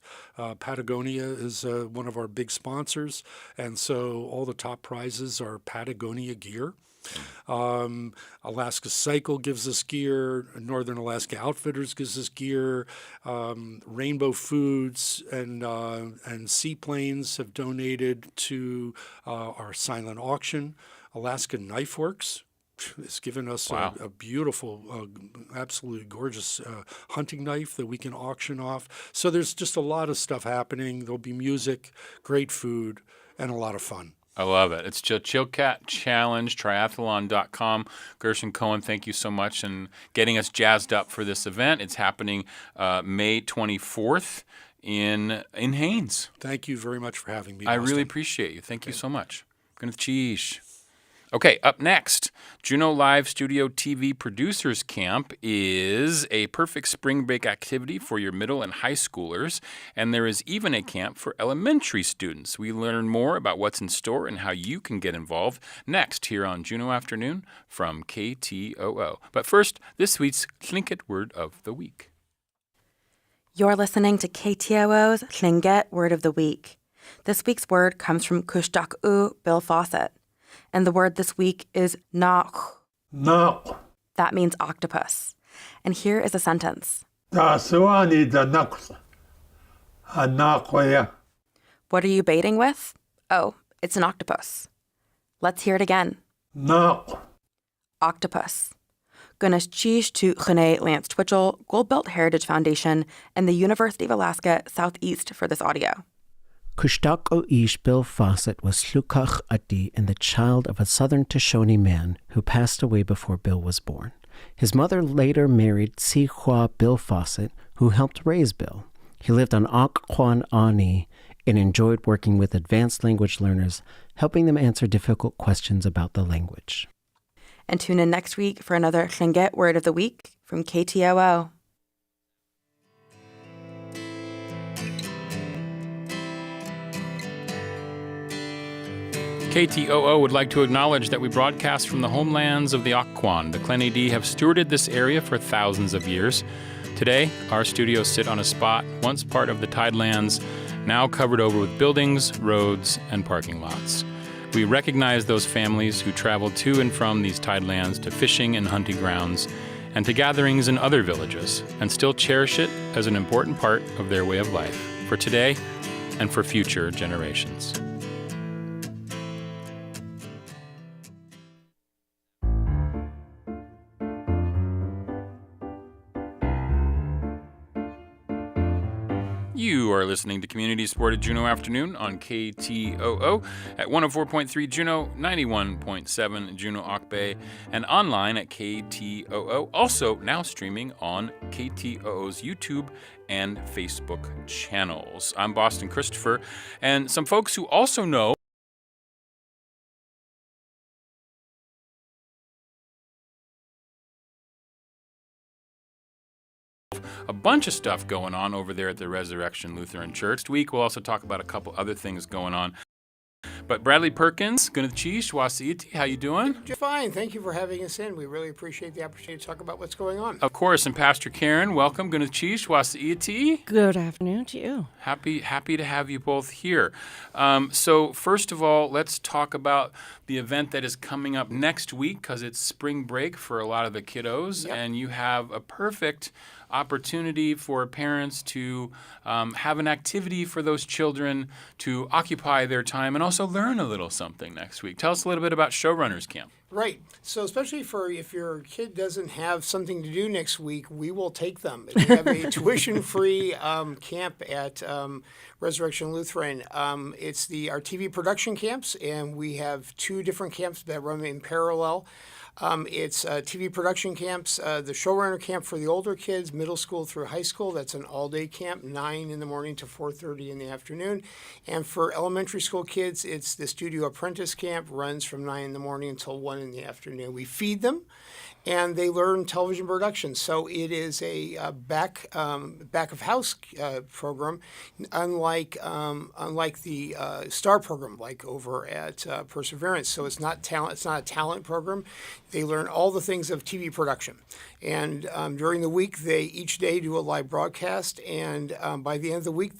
Patagonia is one of our big sponsors, and so all the top prizes are Patagonia gear. Alaska Cycle gives us gear. Northern Alaska Outfitters gives us gear. Rainbow Foods and Seaplanes have donated to our silent auction. Alaska Knife Works has given us a beautiful, absolutely gorgeous hunting knife that we can auction off. So there's just a lot of stuff happening. There'll be music, great food, and a lot of fun. I love it. It's chilkatchallengetriathlon.com. Gershon Cohen, thank you so much and getting us jazzed up for this event. It's happening May 24th in Haines. Thank you very much for having me, I Austin. really appreciate you. Thank you so much. Cheesh. Okay, up next, Juneau Live Studio TV Producers Camp is a perfect spring break activity for your middle and high schoolers, and there is even a camp for elementary students. We learn more about what's in store and how you can get involved next here on Juneau Afternoon from KTOO. But first, this week's Chilkat Word of the Week. You're listening to KTOO's Chilkat Word of the Week. This week's word comes from Kushtaq Bill Fawcett. And the word this week is naq. Naq. That means octopus. And here is a sentence. What are you baiting with? Oh, it's an octopus. Let's hear it again. Naq. Octopus. Gunas Chish to Chene Lance Twitchell, Gold Belt Heritage Foundation, and the University of Alaska Southeast for this audio. Kushtaq Ish Bill Fawcett was Tlukach Ati and the child of a southern Shoshone man who passed away before Bill was born. His mother later married Sihua Bill Fawcett, who helped raise Bill. He lived on Akquan Ani and enjoyed working with advanced language learners, helping them answer difficult questions about the language. And tune in next week for another Chilkat Word of the Week from KTOO. KTOO would like to acknowledge that we broadcast from the homelands of the Akquan. The Clenedy have stewarded this area for thousands of years. Today, our studios sit on a spot once part of the Tidelands, now covered over with buildings, roads, and parking lots. We recognize those families who traveled to and from these Tidelands to fishing and hunting grounds and to gatherings in other villages, and still cherish it as an important part of their way of life for today and for future generations. You are listening to Community Supported Juneau Afternoon on KTOO at 104.3 Juneau, 91.7 Juneau Auk Bay, and online at KTOO. Also now streaming on KTOO's YouTube and Facebook channels. I'm Boston Christopher, and some folks who also know bunch of stuff going on over there at the Resurrection Lutheran Church. This week, we'll also talk about a couple other things going on. But Bradley Perkins, Gunachish, Wasiiti, how you doing? Just fine. Thank you for having us in. We really appreciate the opportunity to talk about what's going on. Of course, and Pastor Karen, welcome. Gunachish, Wasiiti. Good afternoon to you. Happy to have you both here. So first of all, let's talk about the event that is coming up next week, because it's spring break for a lot of the kiddos, and you have a perfect opportunity for parents to have an activity for those children to occupy their time and also learn a little something next week. Tell us a little bit about Showrunners Camp. Right. So especially for if your kid doesn't have something to do next week, we will take them. We have a tuition-free camp at Resurrection Lutheran. It's our TV production camps, and we have 2 different camps that run in parallel. It's TV production camps, the showrunner camp for the older kids, middle school through high school. That's an all-day camp, 9 in the morning to 4:30 in the afternoon. And for elementary school kids, it's the studio apprentice camp, runs from 9 in the morning until 1 in the afternoon. We feed them, and they learn television production. So it is a back of house program, unlike the STAR program, like over at Perseverance. So it's not talent. It's not a talent program. They learn all the things of TV production. And during the week, they each day do a live broadcast. And by the end of the week,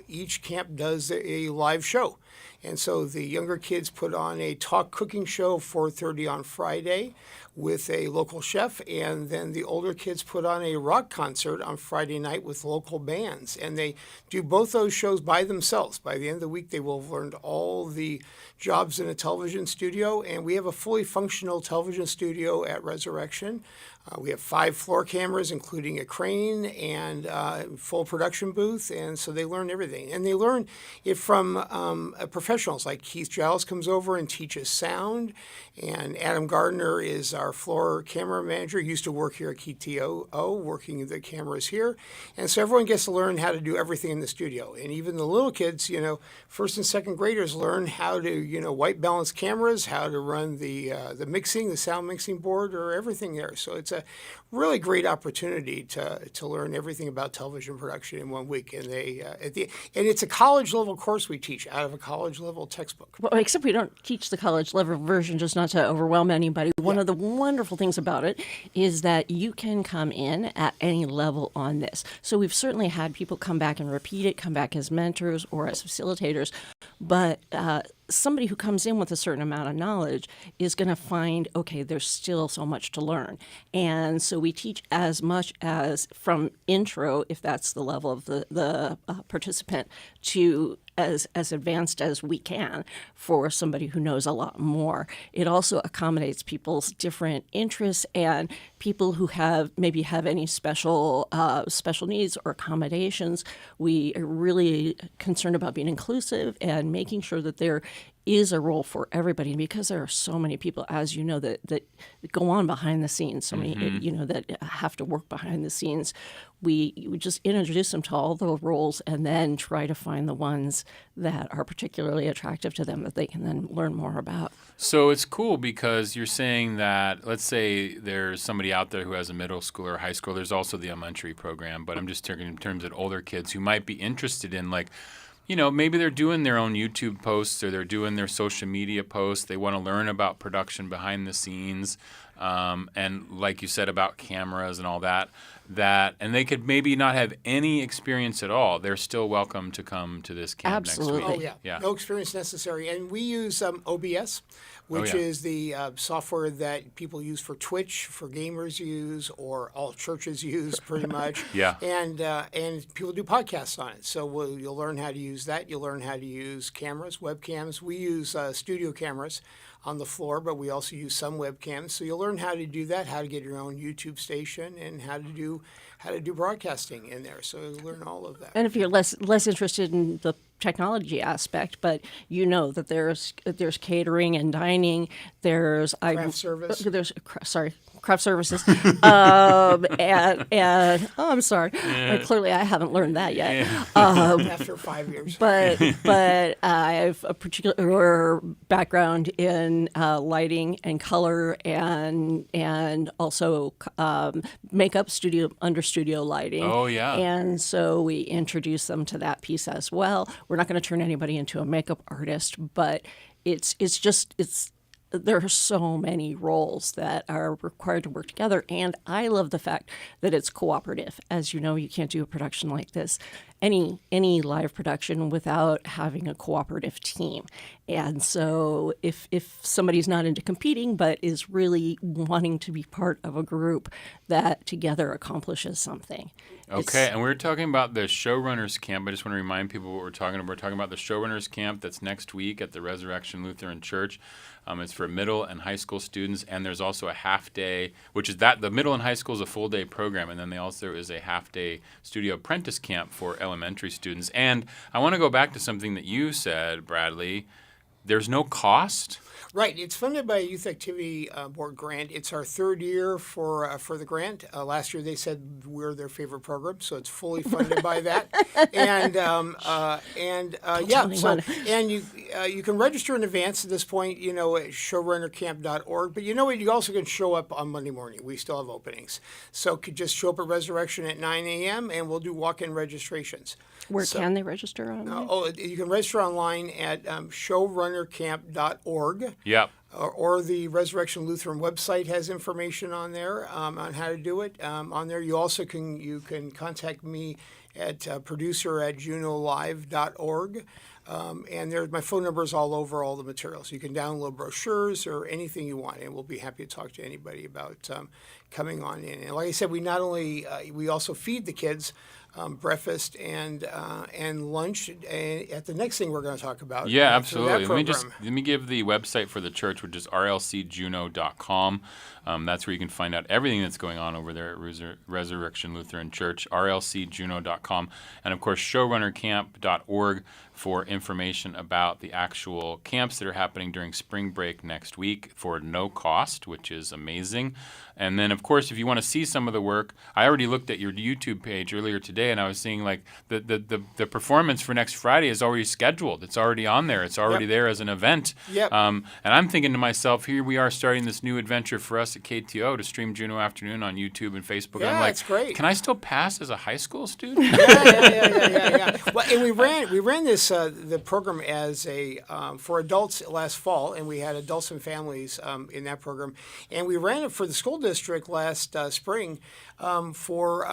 each camp does a live show. And so the younger kids put on a talk cooking show 4:30 on Friday with a local chef, and then the older kids put on a rock concert on Friday night with local bands. And they do both those shows by themselves. By the end of the week, they will have learned all the jobs in a television studio, and we have a fully functional television studio at Resurrection. We have 5 floor cameras, including a crane and full production booth, and so they learn everything. And they learn it from professionals, like Keith Giles comes over and teaches sound, and Adam Gardner is our floor camera manager. He used to work here at KTOO, working the cameras here. And so everyone gets to learn how to do everything in the studio. And even the little kids, first and second graders learn how to, white balance cameras, how to run the mixing, the sound mixing board, or everything there. So it's a really great opportunity to learn everything about television production in 1 week. And and it's a college level course we teach out of a college level textbook. Well, except we don't teach the college level version, just not to overwhelm anybody. One of the wonderful things about it is that you can come in at any level on this. So we've certainly had people come back and repeat it, come back as mentors or as facilitators, but somebody who comes in with a certain amount of knowledge is going to find, okay, there's still so much to learn. And so we teach as much as from intro, if that's the level of the participant, to as advanced as we can for somebody who knows a lot more. It also accommodates people's different interests and people who maybe have any special needs or accommodations. We are really concerned about being inclusive and making sure that there is a role for everybody. And because there are so many people, as you know, that go on behind the scenes, so many, that have to work behind the scenes, we just introduce them to all the roles and then try to find the ones that are particularly attractive to them that they can then learn more about. So it's cool because you're saying that, let's say there's somebody out there who has a middle school or high school. There's also the elementary program, but I'm just talking in terms of older kids who might be interested in, like, maybe they're doing their own YouTube posts or they're doing their social media posts. They want to learn about production behind the scenes, and like you said about cameras and all that, and they could maybe not have any experience at all. They're still welcome to come to this camp next week. Oh, yeah. No experience necessary. And we use OBS, which is the software that people use for Twitch, for gamers use, or all churches use pretty much. And people do podcasts on it. So you'll learn how to use that. You'll learn how to use cameras, webcams. We use studio cameras on the floor, but we also use some webcams. So you'll learn how to do that, how to get your own YouTube station, and how to do broadcasting in there. So you'll learn all of that. And if you're less interested in the technology aspect, but that there's catering and dining, there's craft service. craft services. And oh, I'm sorry. Clearly, I haven't learned that yet. After 5 years. But I have a particular background in lighting and color and also makeup under studio lighting. Oh, yeah. And so we introduce them to that piece as well. We're not going to turn anybody into a makeup artist, but it's there are so many roles that are required to work together, and I love the fact that it's cooperative. As you know, you can't do a production like this, any live production, without having a cooperative team. And so if somebody's not into competing but is really wanting to be part of a group that together accomplishes something. Okay, and we're talking about the Showrunners Camp. I just want to remind people what we're talking about. We're talking about the Showrunners Camp that's next week at the Resurrection Lutheran Church. It's for middle and high school students, and there's also a half day, which is that the middle and high school is a full day program, and then there also is a half day studio apprentice camp for elementary students. And I want to go back to something that you said, Bradley. There's no cost. Right. It's funded by a Youth Activity Board grant. It's our third year for the grant. Last year they said we're their favorite program, so it's fully funded by that. And you can register in advance at this point, at showrunnercamp.org. But you know what? You also can show up on Monday morning. We still have openings. So could just show up at Resurrection at 9 a.m. and we'll do walk-in registrations. Where can they register online? You can register online at showrunnercamp.org. Yep. Or the Resurrection Lutheran website has information on there on how to do it. On there, you also can contact me at producer@juneaulive.org. And my phone number is all over all the materials. You can download brochures or anything you want, and we'll be happy to talk to anybody about coming on in. And like I said, we also feed the kids breakfast and lunch at the next thing we're going to talk about. Yeah, absolutely. Let me give the website for the church, which is rlcjuneau.com. That's where you can find out everything that's going on over there at Resurrection Lutheran Church, rlcjuneau.com. And, of course, showrunnercamp.org for information about the actual camps that are happening during spring break next week for no cost, which is amazing. And then, of course, if you want to see some of the work, I already looked at your YouTube page earlier today, and I was seeing like the performance for next Friday is already scheduled. It's already on there. It's already there as an event. Yep. And I'm thinking to myself, here we are starting this new adventure for us at KTO to stream Juneau Afternoon on YouTube and Facebook. Yeah, and I'm like, it's great. Can I still pass as a high school student? Yeah. Well, and we ran this the program as for adults last fall, and we had adults and families in that program, and we ran it for the school district last spring for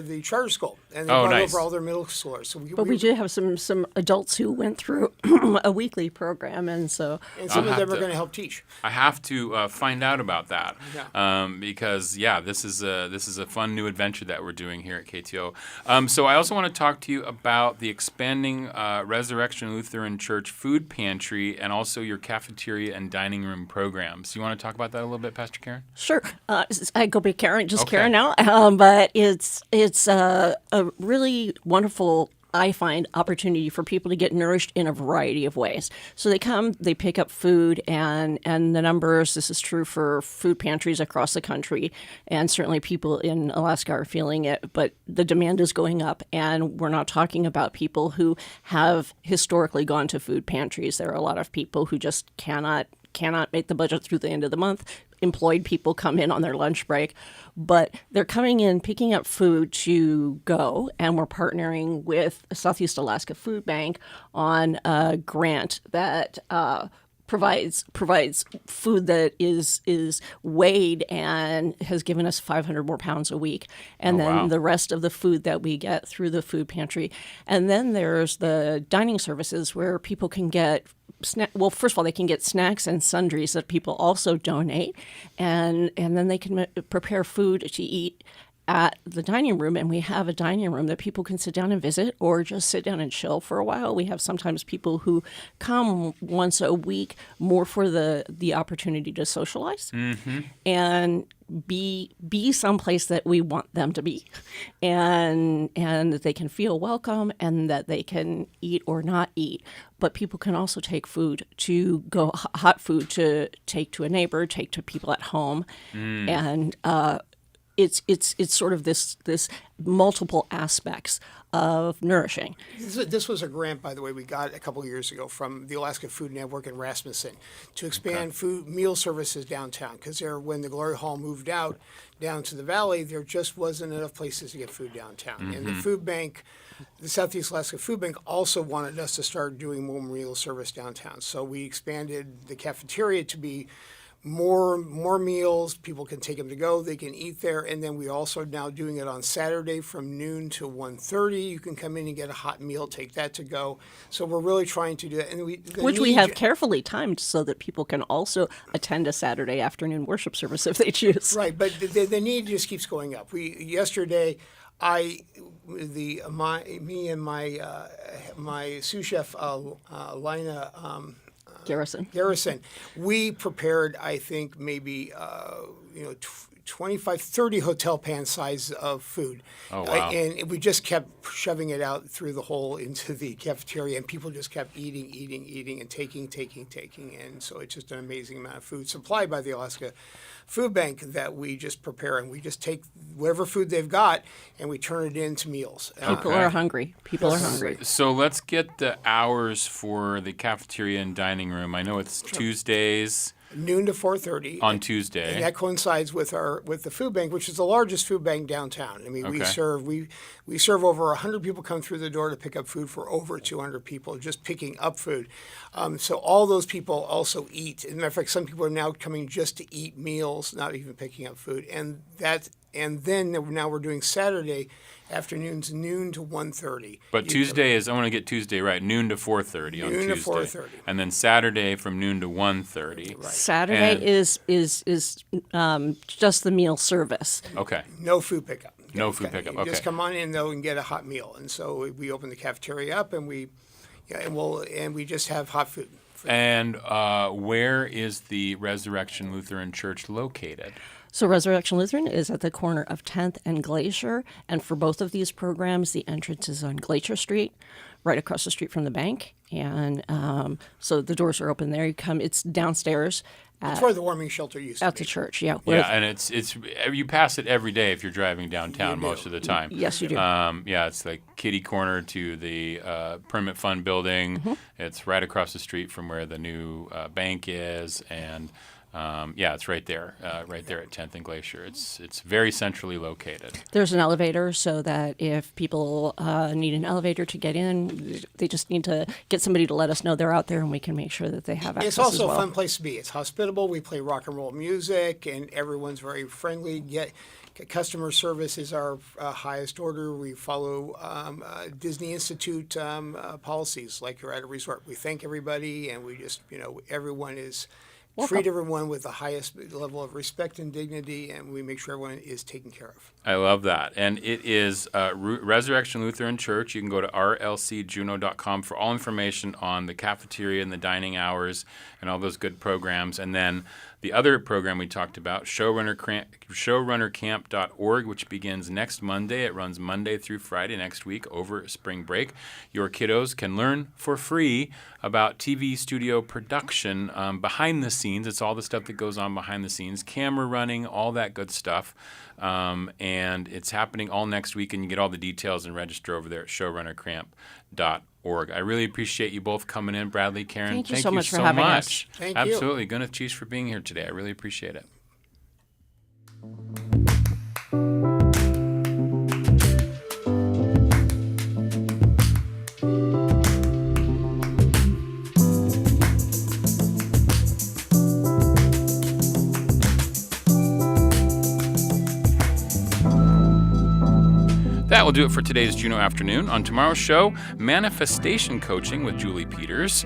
the charter school, and they brought over all their middle schoolers. So we did have some adults who went through a weekly program, and some of them are going to help teach. I have to find out about that because this is a fun new adventure that we're doing here at KTO. So I also want to talk to you about the expanding Resurrection Lutheran Church food pantry and also your cafeteria and dining room programs. You want to talk about that a little bit, Pastor Karen? Sure. I go by Karen, Karen now. But it's a really wonderful, I find, opportunity for people to get nourished in a variety of ways. So they come, they pick up food, and the numbers, this is true for food pantries across the country, and certainly people in Alaska are feeling it, but the demand is going up, and we're not talking about people who have historically gone to food pantries. There are a lot of people who just cannot make the budget through the end of the month. Employed people come in on their lunch break, but they're coming in, picking up food to go, and we're partnering with Southeast Alaska Food Bank on a grant that provides food that is weighed and has given us 500 more pounds a week, and the rest of the food that we get through the food pantry. And then there's the dining services where people can get first of all, they can get snacks and sundries that people also donate, and then they can prepare food to eat at the dining room, and we have a dining room that people can sit down and visit or just sit down and chill for a while. We have sometimes people who come once a week more for the opportunity to socialize and be someplace that we want them to be, and that they can feel welcome and that they can eat or not eat. But people can also take food to go, hot food to take to a neighbor, take to people at home, and it's sort of this multiple aspects of nourishing. This was a grant, by the way, we got a couple of years ago from the Alaska Food Network and Rasmussen to expand food meal services downtown, because when the Glory Hall moved out down to the valley, there just wasn't enough places to get food downtown. And the food bank, the Southeast Alaska Food Bank, also wanted us to start doing more meal service downtown. So we expanded the cafeteria to be more meals. People can take them to go. They can eat there. And then we also now doing it on Saturday from noon to 1:30. You can come in and get a hot meal, take that to go. So we're really trying to do that. And which we have carefully timed so that people can also attend a Saturday afternoon worship service if they choose. Right, but the need just keeps going up. Yesterday, me and my sous chef Lina Garrison, we prepared, I think, maybe 25, 30 hotel pan size of food. Oh, wow. And we just kept shoving it out through the hole into the cafeteria, and people just kept eating, and taking. And so it's just an amazing amount of food supplied by the Alaska Food Bank that we just prepare, and we just take whatever food they've got and we turn it into meals. People are hungry. So let's get the hours for the cafeteria and dining room. I know it's Tuesdays. Noon to 4:30 on Tuesday, and that coincides with the food bank, which is the largest food bank downtown. I mean, we serve over 100 people come through the door to pick up food for over 200 people just picking up food. So all those people also eat. As a matter of fact, some people are now coming just to eat meals, not even picking up food. And then now we're doing Saturday afternoons, noon to 1:30. But Tuesday is, I want to get Tuesday right, noon to 4:30 on Tuesday. Noon to 4:30. And then Saturday from noon to 1:30. Right. Saturday is just the meal service. Okay. No food pickup. No food pickup. Okay. Just come on in though and get a hot meal. And so we open the cafeteria up and we just have hot food. And where is the Resurrection Lutheran Church located? So Resurrection Lutheran is at the corner of 10th and Glacier, and for both of these programs, the entrance is on Glacier Street, right across the street from the bank, and so the doors are open there. You come, it's downstairs. That's where the warming shelter used to be. At the church, yeah. Yeah, and it's you pass it every day if you're driving downtown most of the time. Yes, you do. It's like kitty corner to the Permit Fund building. Mm-hmm. It's right across the street from where the new bank is, and it's right there at 10th and Glacier. It's very centrally located. There's an elevator so that if people need an elevator to get in, they just need to get somebody to let us know they're out there, and we can make sure that they have access. It's also as well. a fun place to be. It's hospitable. We play rock and roll music, and everyone's very friendly. Customer service is our highest order. We follow Disney Institute policies like you're at a resort. We thank everybody, and we just, everyone is... Treat everyone with the highest level of respect and dignity, and we make sure everyone is taken care of. I love that. And it is Resurrection Lutheran Church. You can go to rlcjuneau.com for all information on the cafeteria and the dining hours and all those good programs. And then the other program we talked about, showrunnercamp.org, which begins next Monday. It runs Monday through Friday next week over spring break. Your kiddos can learn for free about TV studio production behind the scenes. It's all the stuff that goes on behind the scenes, camera running, all that good stuff. And it's happening all next week, and you get all the details and register over there at showrunnercamp.org. I really appreciate you both coming in, Bradley, Karen. Thank you so much for having us. Thank you. Absolutely. Gwyneth, cheese for being here today. I really appreciate it. That will do it for today's Juneau Afternoon. On tomorrow's show, manifestation coaching with Julie Peters.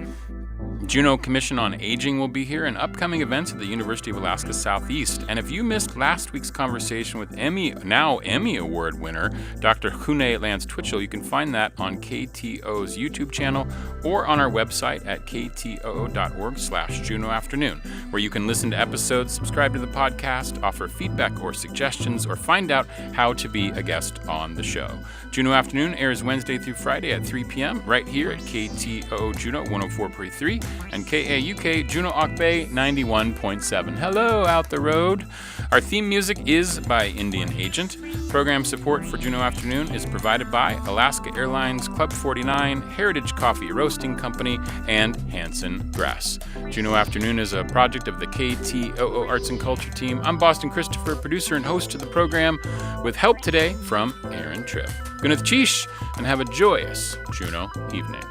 Juneau Commission on Aging will be here and upcoming events at the University of Alaska Southeast. And if you missed last week's conversation with now Emmy Award winner, Dr. Juneau Lance Twitchell, you can find that on KTO's YouTube channel or on our website at ktoo.org/Juneau Afternoon, where you can listen to episodes, subscribe to the podcast, offer feedback or suggestions, or find out how to be a guest on the show. Juneau Afternoon airs Wednesday through Friday at 3 p.m. right here at KTOO Juneau 104.3 and KAUK Juneau Auk Bay 91.7. Hello out the road. Our theme music is by Indian Agent. Program support for Juneau Afternoon is provided by Alaska Airlines, Club 49, Heritage Coffee Roasting Company, and Hanson Grass. Juneau Afternoon is a project of the KTOO Arts and Culture team. I'm Boston Christopher, producer and host of the program, with help today from Aaron Tripp. Gunath Chish, and have a joyous Juneau evening.